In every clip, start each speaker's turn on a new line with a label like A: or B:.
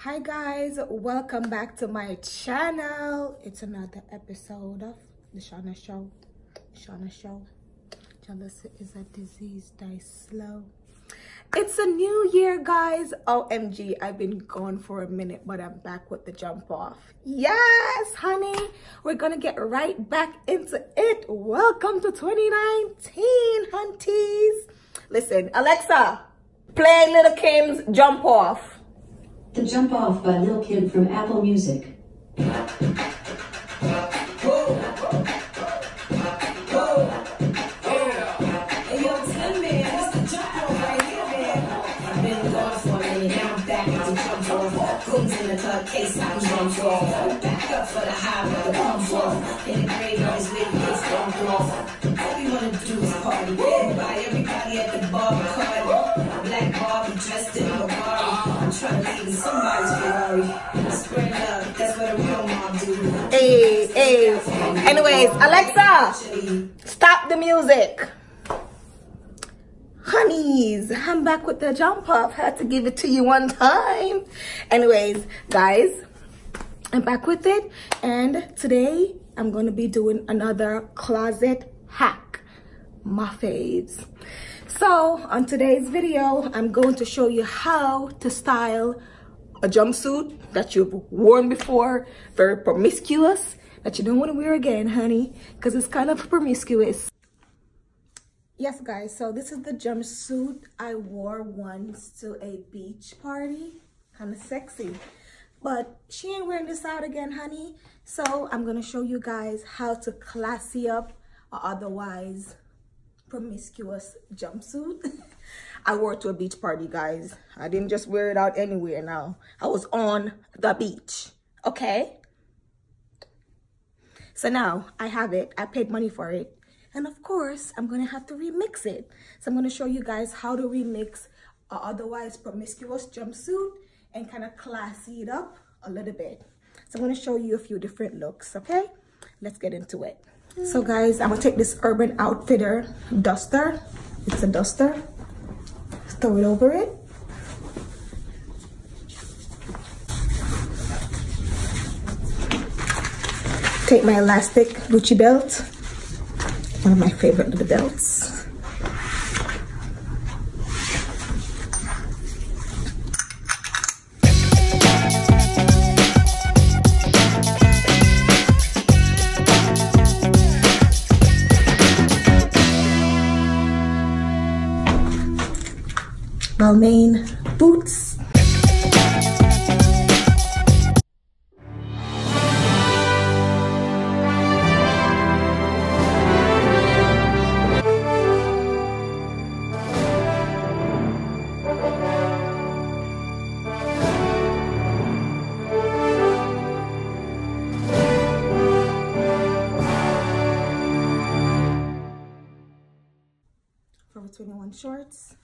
A: Hi guys, welcome back to my channel. It's another episode of the Shauna Show. Jealousy is a disease, die slow. It's a new year, guys. OMG, I've been gone for a minute, but I'm back with the jump off. Yes, honey, we're gonna get right back into it. Welcome to 2019, hunties. Listen, Alexa, play Little Kim's Jump Off.
B: The Jump Off by Lil' Kim from Apple Music.
C: Case I can jump off. Back up for the high with the pump off. In the grave, always with the case bumped off. All we wanna do is party. Everybody at the bar, Cardi. Black Barbie dressed in a Barbie. I'm trying to leave in somebody's Ferrari. Spread love, that's what a real mom do.
A: Hey. Anyways, Alexa, stop the music. Honeys, I'm back with the jump off. Had to give it to you one time. Anyways, guys, I'm back with it, and today I'm gonna be doing another closet hack, my faves. So on today's video, I'm going to show you how to style a jumpsuit that you've worn before, very promiscuous, that you don't want to wear again, honey, because it's kind of promiscuous. Yes, guys, so this is the jumpsuit I wore once to a beach party. Kind of sexy. But she ain't wearing this out again, honey. So I'm going to show you guys how to classy up or otherwise promiscuous jumpsuit. I wore it to a beach party, guys. I didn't just wear it out anywhere now. I was on the beach, okay? So now I have it. I paid money for it. And of course, I'm going to have to remix it. So I'm going to show you guys how to remix a otherwise promiscuous jumpsuit and kind of classy it up a little bit. So I'm going to show you a few different looks, okay? Let's get into it. So guys, I'm going to take this Urban Outfitter duster. It's a duster. Throw it over it. Take my elastic Gucci belt. One of my favorite little belts. Balmain boots. Forever 21 shorts.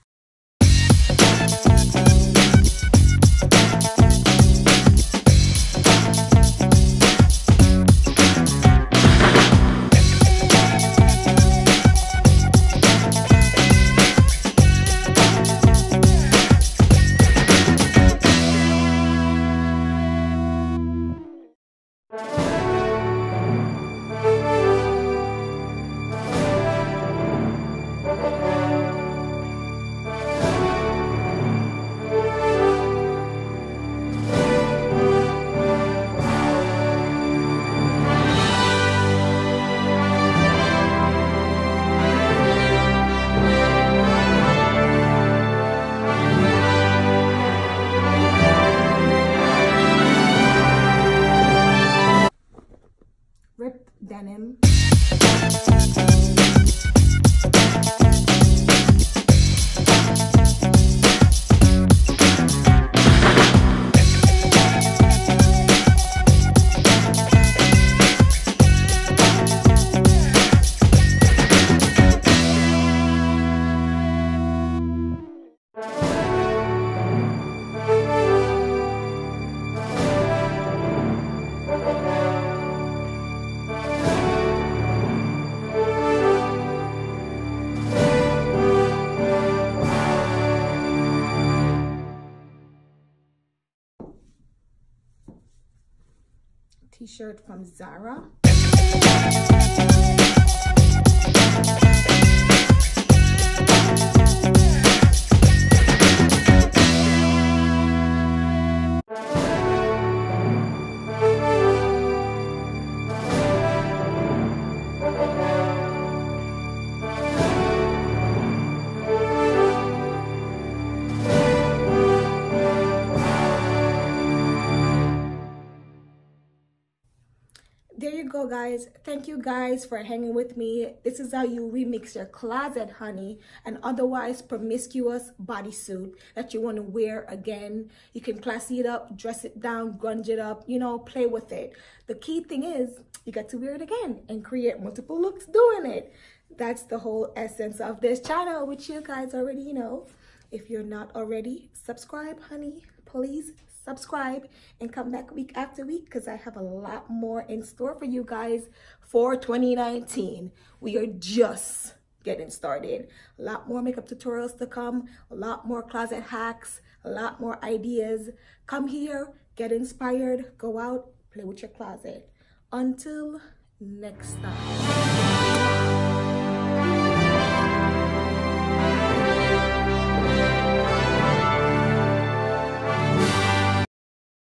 A: t-shirt from Zara. There you go, guys. Thank you guys for hanging with me. This is how you remix your closet, honey, an otherwise promiscuous bodysuit that you want to wear again. You can classy it up, dress it down, grunge it up, you know, play with it. The key thing is you get to wear it again and create multiple looks doing it. That's the whole essence of this channel, which you guys already know. If you're not already, subscribe, honey. Please subscribe and come back week after week because I have a lot more in store for you guys for 2019. We are just getting started. A lot more makeup tutorials to come, a lot more closet hacks, a lot more ideas. Come here, get inspired, go out, play with your closet. Until next time.